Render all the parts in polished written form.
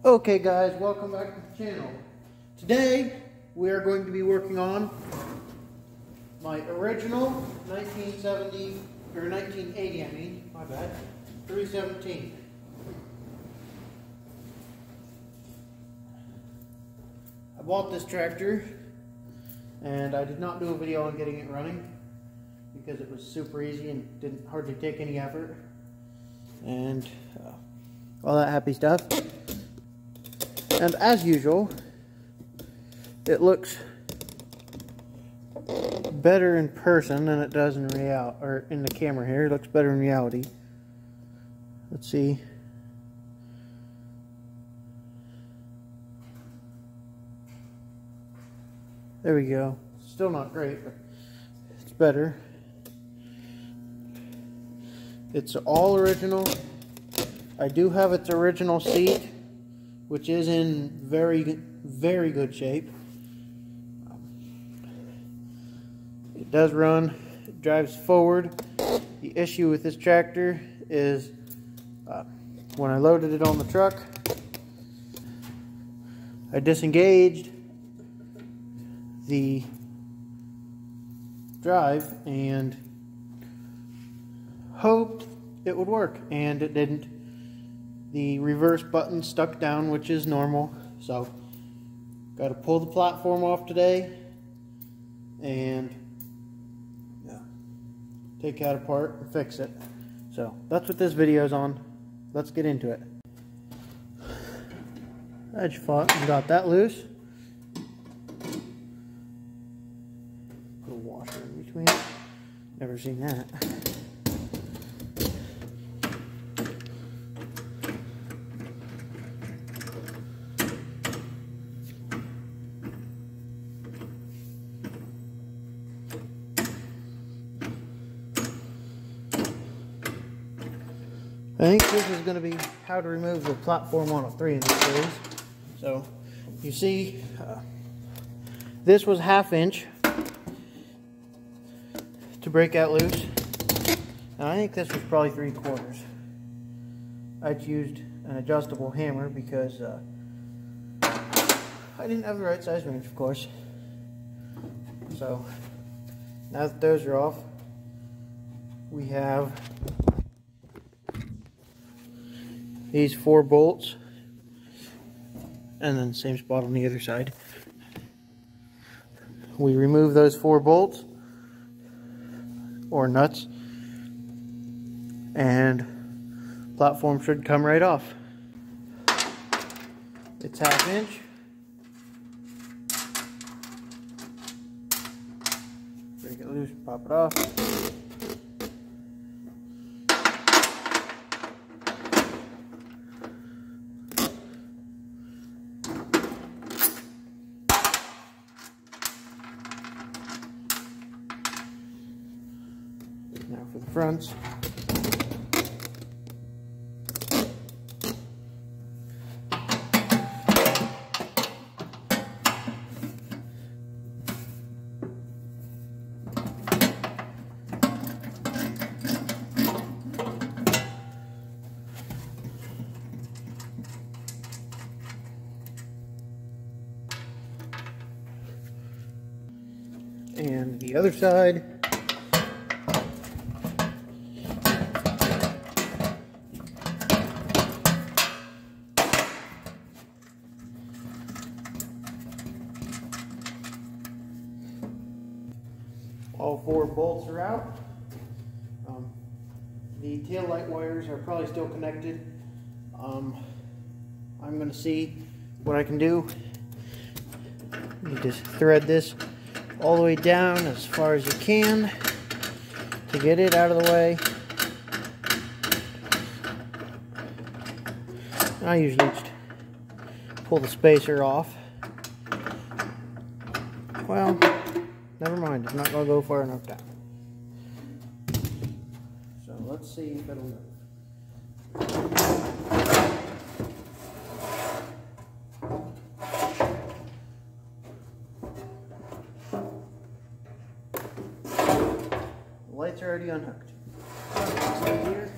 Okay guys, welcome back to the channel. Today we are going to be working on my original 1970 or 1980, I mean, my bad, 317. I bought this tractor and I did not do a video on getting it running because it was super easy and didn't hardly take any effort and all that happy stuff. And as usual, it looks better in person than it does in reality, or in the camera here. It looks better in reality. Let's see. There we go. Still not great, but it's better. It's all original. I do have its original seat, which is in very good shape. It does run, it drives forward. The issue with this tractor is when I loaded it on the truck, I disengaged the drive and hoped it would work, and it didn't. The reverse button stuck down, which is normal, so got to pull the platform off today and take it apart and fix it. So that's what this video is on. Let's get into it. I just got that loose. Put a washer in between. Never seen that. I think this is going to be how to remove the platform 103 in this series. So, you see, this was 1/2 inch to break out loose. And I think this was probably 3/4. I used an adjustable hammer because I didn't have the right size wrench, of course. So, now that those are off, we have these 4 bolts, and then same spot on the other side. We remove those 4 bolts or nuts, and platform should come right off. It's 1/2 inch. Break it loose, pop it off. Now for the fronts. And the other side. All 4 bolts are out. The tail light wires are probably still connected. I'm going to see what I can do. You just thread this all the way down as far as you can to get it out of the way. And I usually just pull the spacer off. Well, never mind, it's not going to go far enough down. So let's see if it'll move. The lights are already unhooked. Here.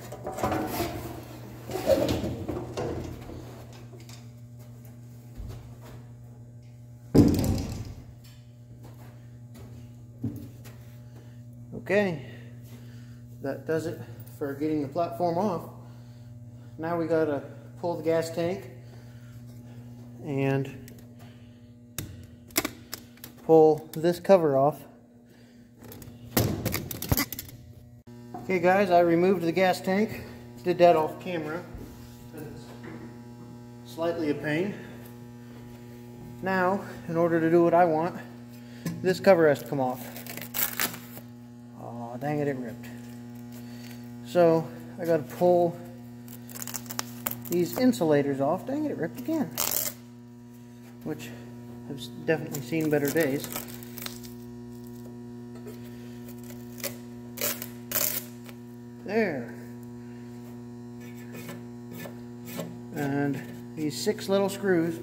Okay, that does it for getting the platform off. Now we gotta pull the gas tank and pull this cover off. Okay guys, I removed the gas tank. Did that off camera. It's slightly a pain. Now, in order to do what I want, this cover has to come off. Oh, dang it, it ripped. So, I gotta pull these insulators off. Dang it, it ripped again. Which I've definitely seen better days. There. And these 6 little screws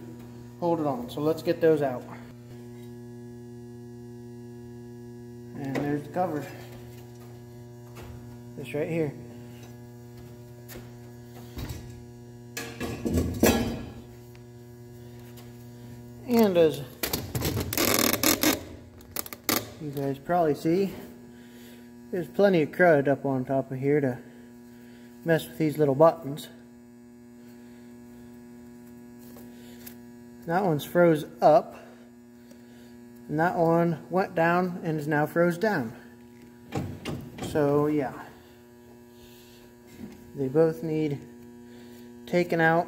hold it on. So let's get those out. And there's the cover. This right here. And as you guys probably see, there's plenty of crud up on top of here to mess with these little buttons. That one's froze up, and that one went down and is now froze down. So yeah, they both need taken out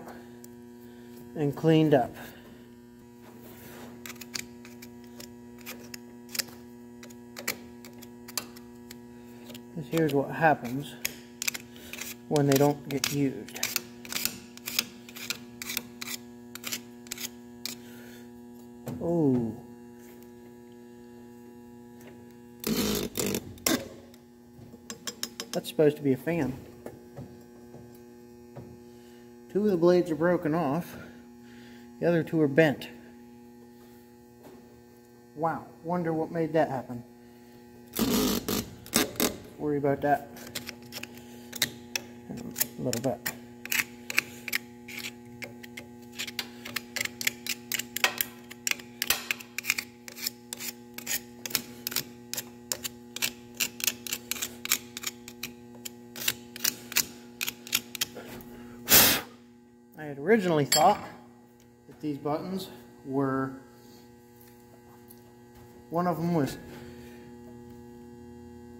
and cleaned up. Here's what happens when they don't get used. Oh. That's supposed to be a fan. 2 of the blades are broken off. The other 2 are bent. Wow, wonder what made that happen. Worry about that a little bit. I had originally thought that these buttons were, one of them was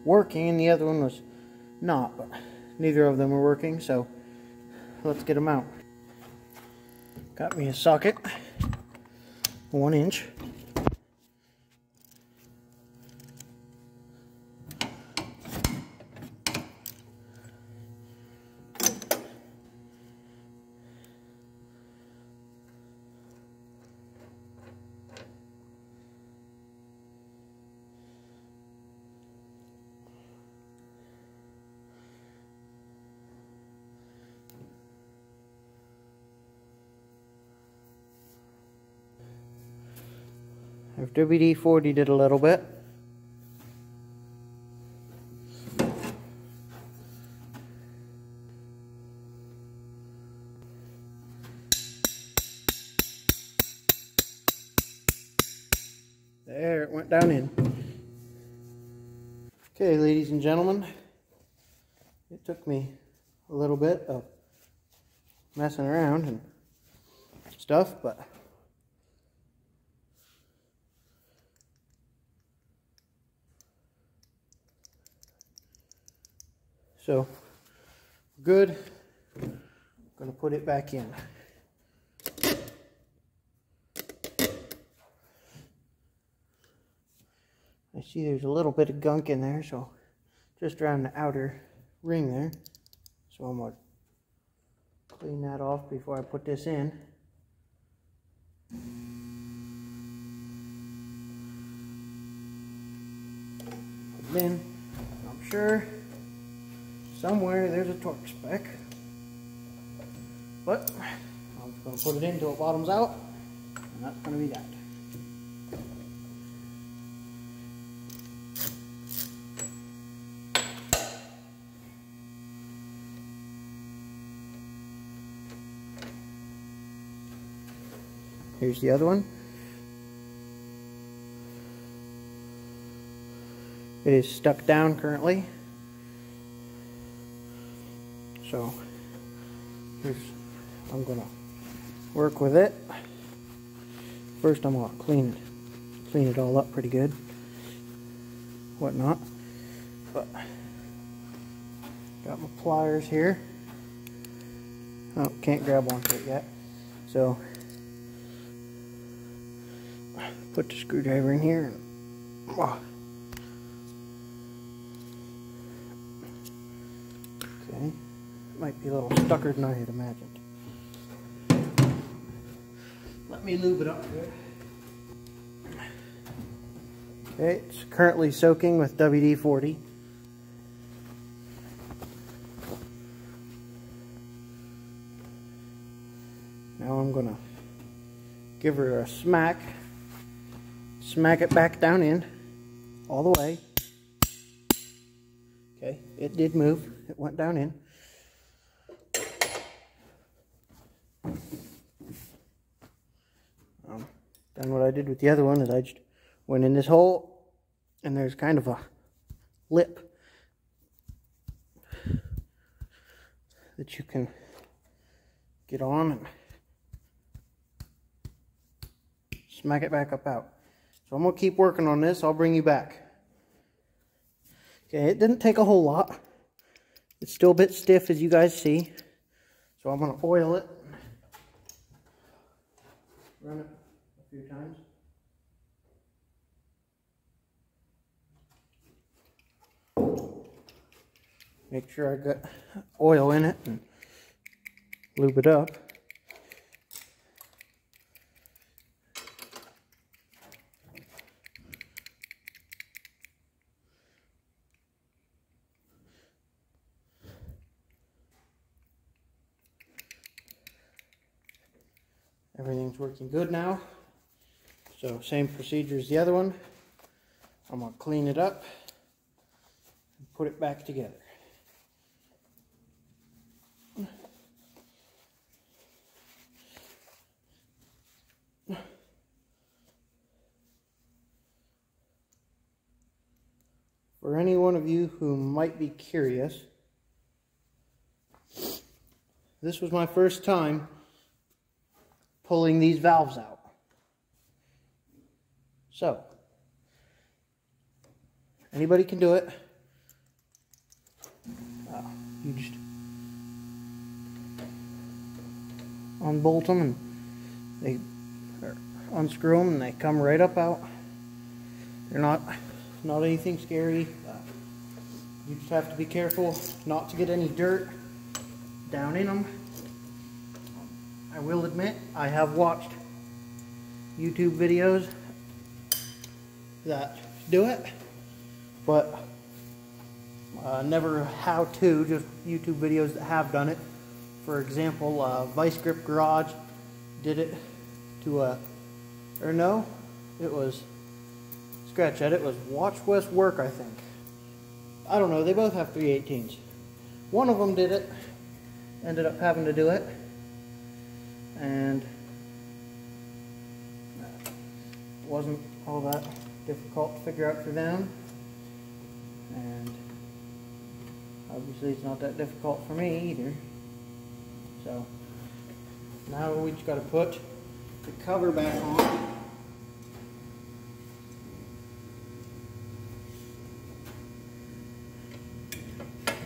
working and the other one was not, but neither of them were working, so let's get them out. Got me a socket, 1 inch. I've WD-40'd it a little bit. There, it went down in. Okay, ladies and gentlemen, it took me a little bit of messing around and stuff, but so, good. I'm going to put it back in. I see there's a little bit of gunk in there, so just around the outer ring there. So I'm going to clean that off before I put this in. Put it in. I'm sure somewhere there's a torque spec, but I'm just going to put it in until it bottoms out, and that's going to be that. Here's the other one. It is stuck down currently. So I'm gonna work with it. First I'm gonna clean it all up pretty good. Whatnot. But got my pliers here. Oh, can't grab onto it yet. So put the screwdriver in here. Okay. Might be a little stucker than I had imagined. Let me lube it up good. Okay, it's currently soaking with WD-40. Now I'm gonna give her a smack it back down in, all the way. Okay, it did move, it went down in. Then what I did with the other one is I just went in this hole, and there's kind of a lip that you can get on and smack it back up out. So I'm going to keep working on this. I'll bring you back. Okay, it didn't take a whole lot. It's still a bit stiff, as you guys see. So I'm going to oil it. Run it a few times. Make sure I got oil in it and lube it up. Everything's working good now. So same procedure as the other one. I'm going to clean it up and put it back together. For any one of you who might be curious, this was my first time pulling these valves out. So, anybody can do it. You just unbolt them and they unscrew them and they come right up out. They're not anything scary. You just have to be careful not to get any dirt down in them. I will admit, I have watched YouTube videos that do it, but never how to, just YouTube videos that have done it. For example, Vice Grip Garage did it to a, or no, it was, scratch that, it was Watch West Work, I think. I don't know, they both have 3/18s. One of them did it, ended up having to do it, and it wasn't all that difficult to figure out for them, and obviously it's not that difficult for me either. So now we just got to put the cover back on.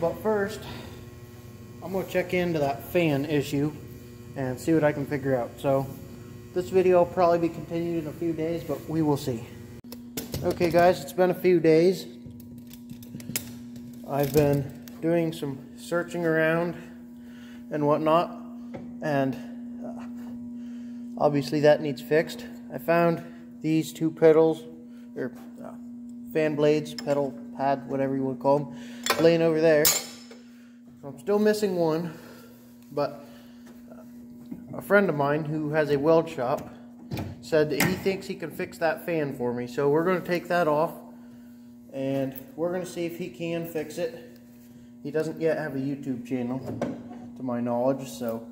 But first, I'm going to check into that fan issue and see what I can figure out. So this video will probably be continued in a few days, but we will see. Okay guys, it's been a few days. I've been doing some searching around and whatnot, and obviously that needs fixed. I found these two pedals, or fan blades, pedal pad, whatever you want to call them, laying over there. So I'm still missing one, but a friend of mine who has a weld shop said that he thinks he can fix that fan for me. So we're going to take that off and we're going to see if he can fix it. He doesn't yet have a YouTube channel to my knowledge, so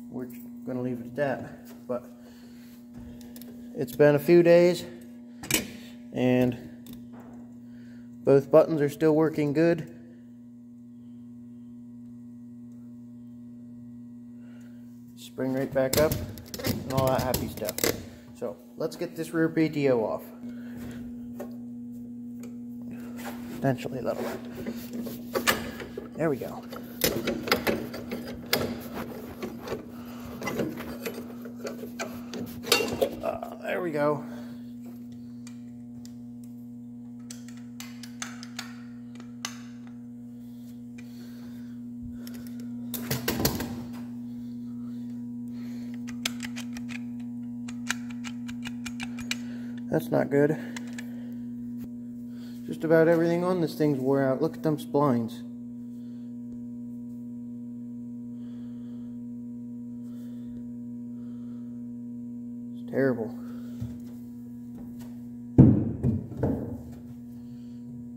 we're going to leave it at that. But it's been a few days and Both buttons are still working good. Spring right back up and all that happy stuff. So let's get this rear PTO off. Potentially that'll work. There we go. There we go. That's not good. Just about everything on this thing's wore out. Look at them splines. It's terrible.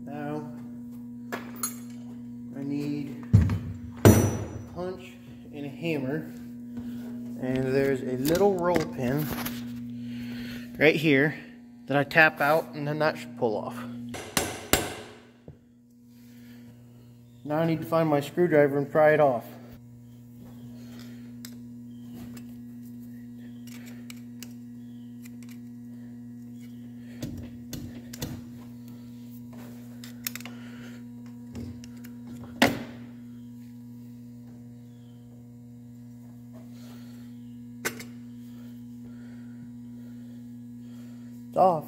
Now, I need a punch and a hammer. And there's a little roll pin right here that I tap out, and then that should pull off. Now I need to find my screwdriver and pry it off. It's off.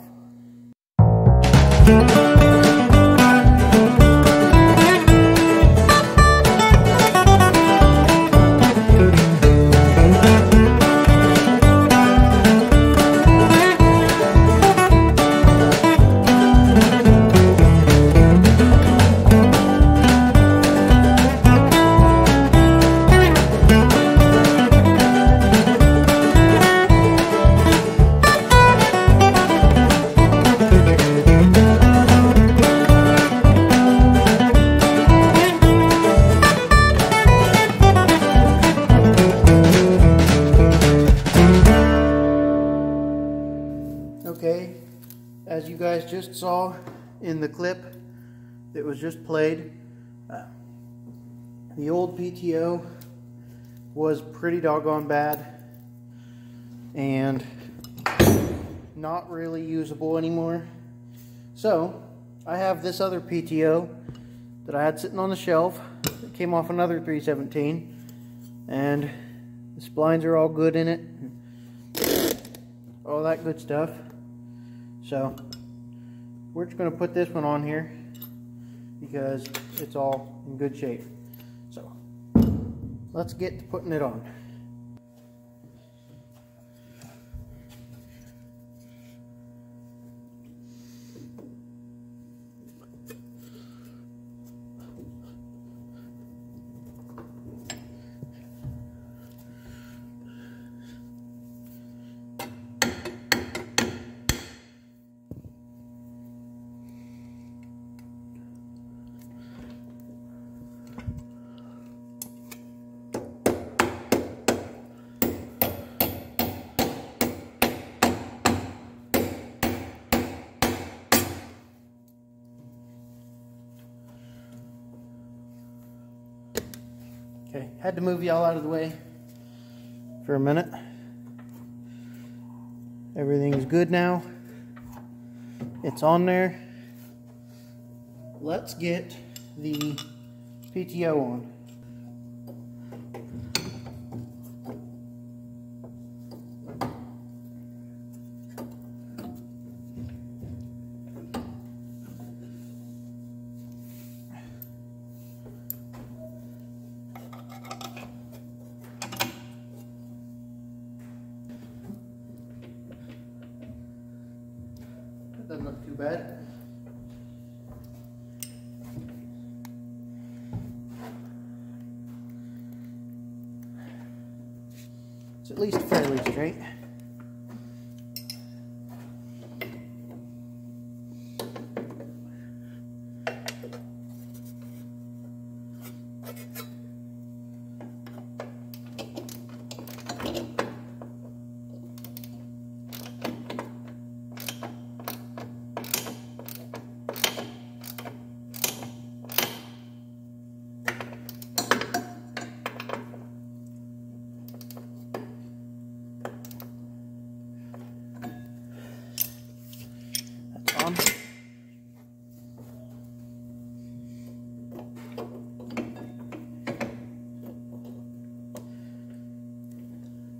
Okay, as you guys just saw in the clip that was just played, the old PTO was pretty doggone bad and not really usable anymore. So I have this other PTO that I had sitting on the shelf. It came off another 317, and the splines are all good in it, all that good stuff. So we're just going to put this one on here because it's all in good shape. So let's get to putting it on. Okay, had to move y'all out of the way for a minute. Everything's good now. It's on there. Let's get the PTO on. Doesn't look too bad. It's at least fairly straight.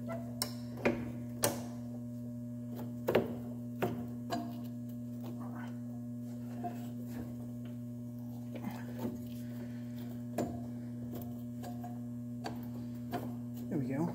There we go.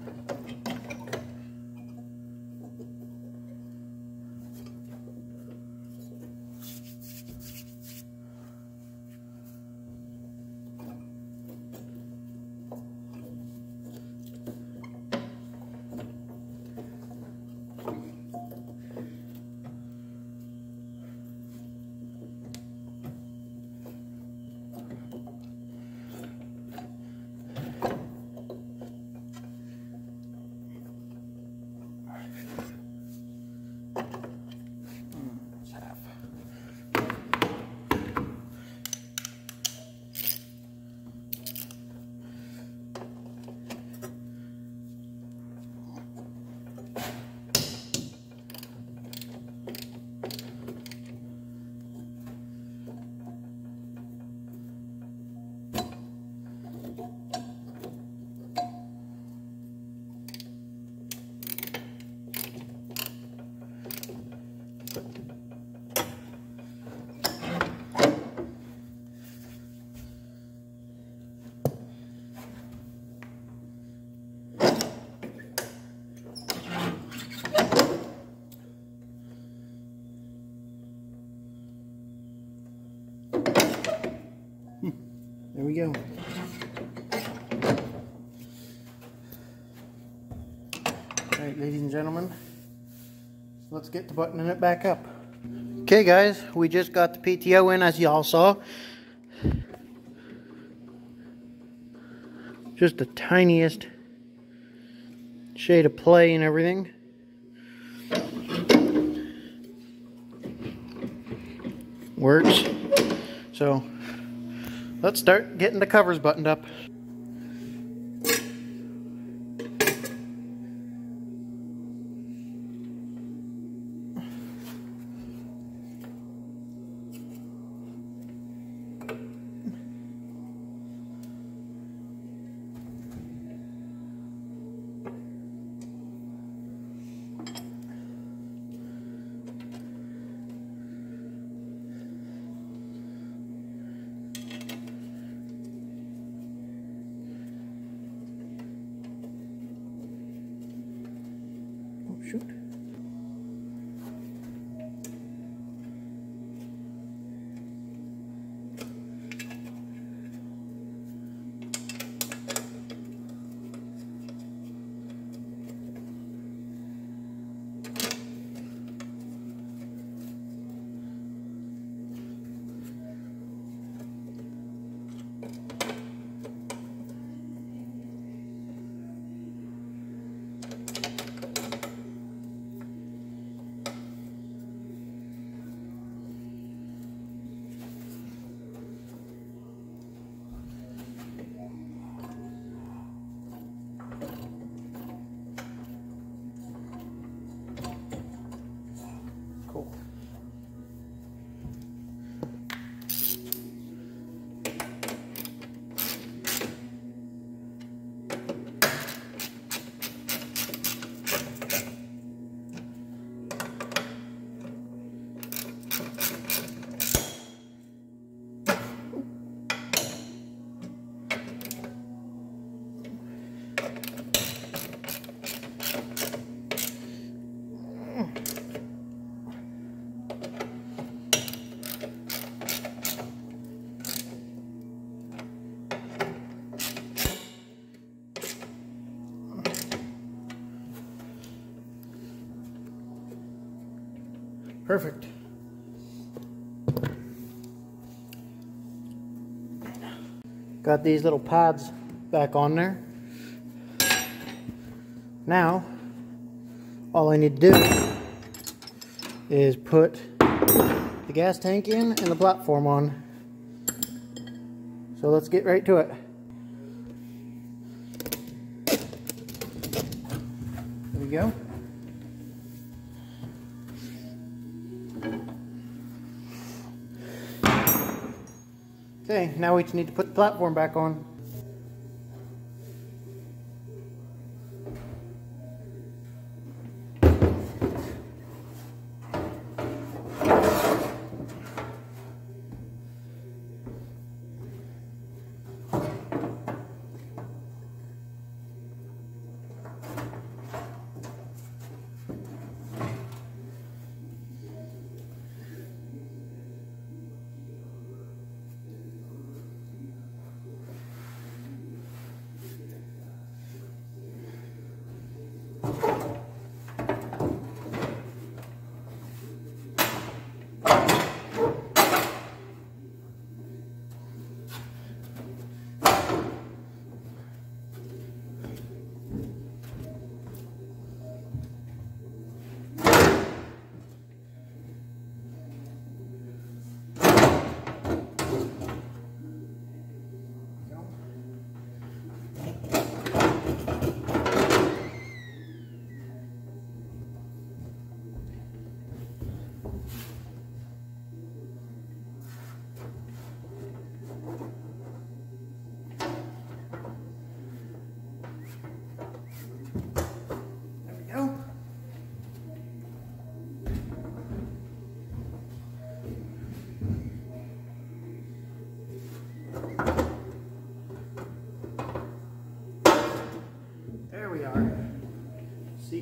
There we go. Alright, ladies and gentlemen, let's get to buttoning it back up. Okay guys, we just got the PTO in, as y'all saw. Just the tiniest shade of play and everything. Works. So let's start getting the covers buttoned up. Shoot. Cool. Perfect. Got these little pads back on there. Now, all I need to do is put the gas tank in and the platform on. So let's get right to it. There we go. Okay, now we just need to put the platform back on.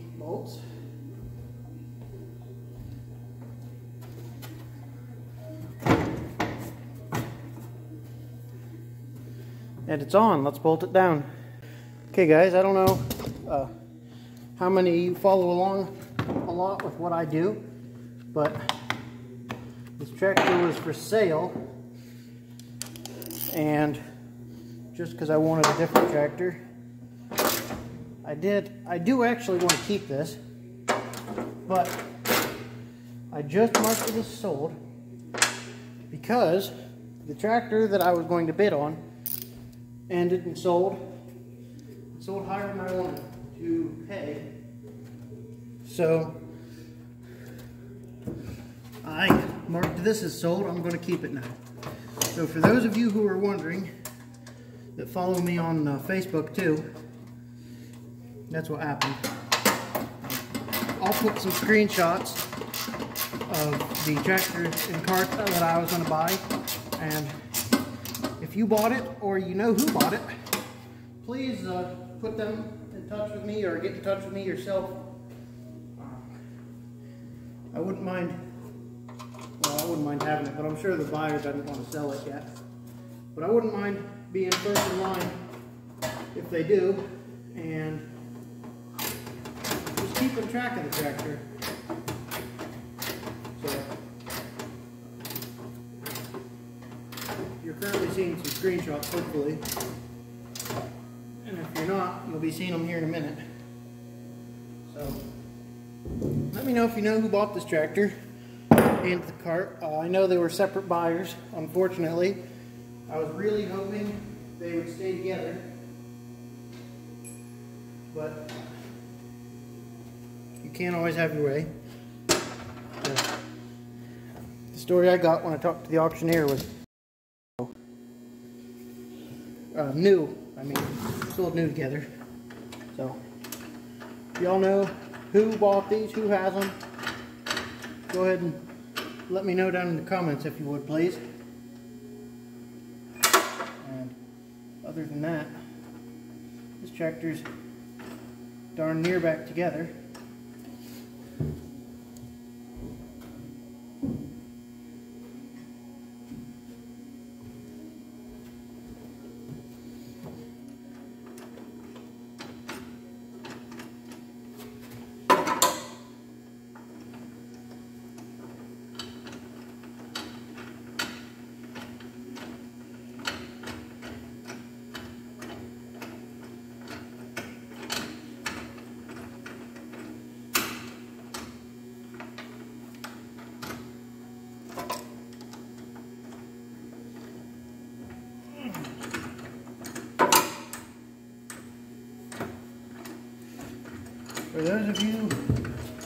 seat bolts. And it's on. Let's bolt it down. Okay guys, I don't know how many of you follow along a lot with what I do, but this tractor was for sale, and just because I wanted a different tractor, I do actually want to keep this, but I just marked it as sold because the tractor that I was going to bid on ended and sold higher than I wanted to pay. So I marked this as sold. I'm going to keep it now. So for those of you who are wondering, that follow me on Facebook too, that's what happened. I'll put some screenshots of the tractor and cart that I was going to buy, and if you bought it or you know who bought it, please put them in touch with me or get in touch with me yourself. I wouldn't mind having it, but I'm sure the buyer doesn't want to sell it yet. But I wouldn't mind being first in line if they do, and just keeping track of the tractor. So you're currently seeing some screenshots, hopefully. And if you're not, you'll be seeing them here in a minute. So let me know if you know who bought this tractor and the cart. I know they were separate buyers, unfortunately. I was really hoping they would stay together, but you can't always have your way. The story I got when I talked to the auctioneer was new. I mean, sold new together. So if y'all know who bought these, who has them, go ahead and let me know down in the comments if you would, please. And other than that, this tractor's darn near back together. For those of you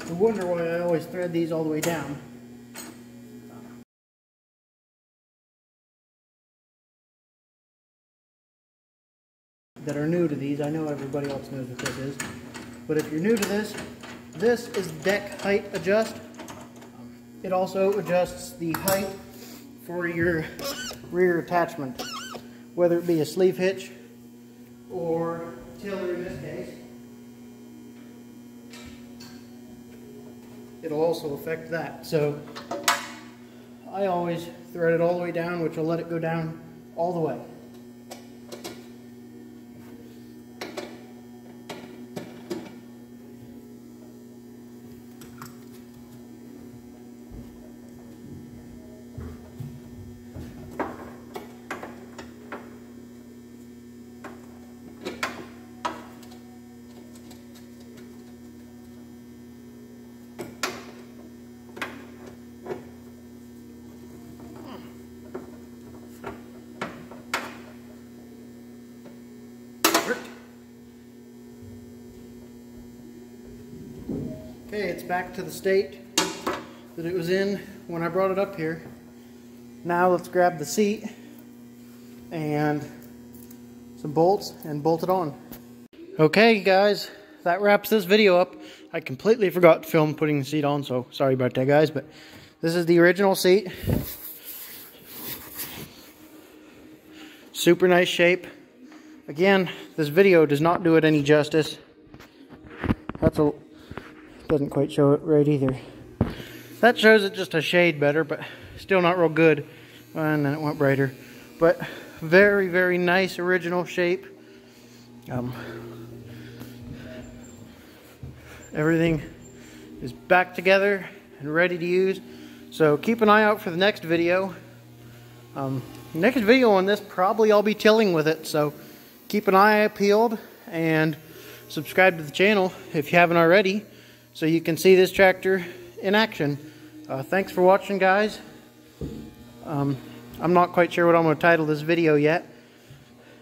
who wonder why I always thread these all the way down, that are new to these, I know everybody else knows what this is, but if you're new to this, this is deck height adjust. It also adjusts the height for your rear attachment, whether it be a sleeve hitch or tiller in this case. It'll also affect that. So I always thread it all the way down, which will let it go down all the way. Okay, it's back to the state that it was in when I brought it up here. Now let's grab the seat and some bolts and bolt it on. Okay guys, that wraps this video up. I completely forgot to film putting the seat on, so sorry about that guys, but this is the original seat. Super nice shape. Again, this video does not do it any justice. Doesn't quite show it right either. That shows it just a shade better, but still not real good. And then it went brighter. But very, very nice original shape. Everything is back together and ready to use. So keep an eye out for the next video. Next video on this, probably I'll be tilling with it. So keep an eye peeled and subscribe to the channel if you haven't already, so you can see this tractor in action. Thanks for watching, guys. I'm not quite sure what I'm going to title this video yet.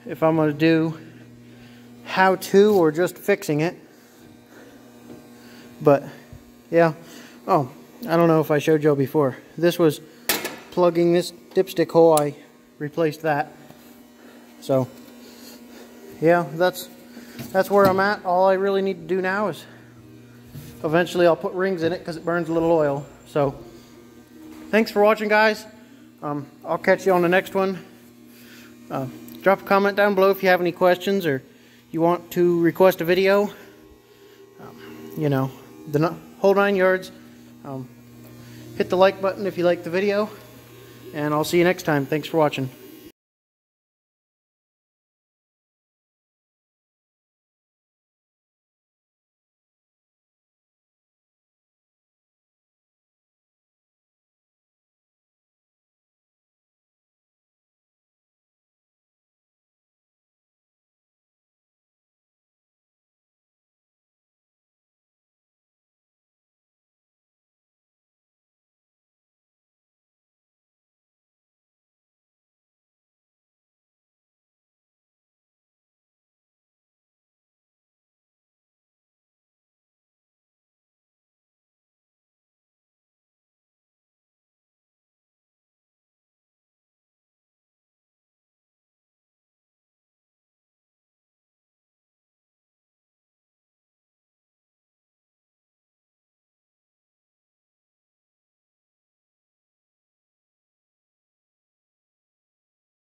If I'm going to do how to or just fixing it. But yeah. Oh, I don't know if I showed y'all before. This was plugging this dipstick hole. I replaced that. So yeah, that's where I'm at. All I really need to do now is eventually I'll put rings in it because it burns a little oil. So thanks for watching, guys. I'll catch you on the next one. Drop a comment down below if you have any questions or you want to request a video. You know, the whole 9 yards. Hit the like button if you like the video, and I'll see you next time. Thanks for watching.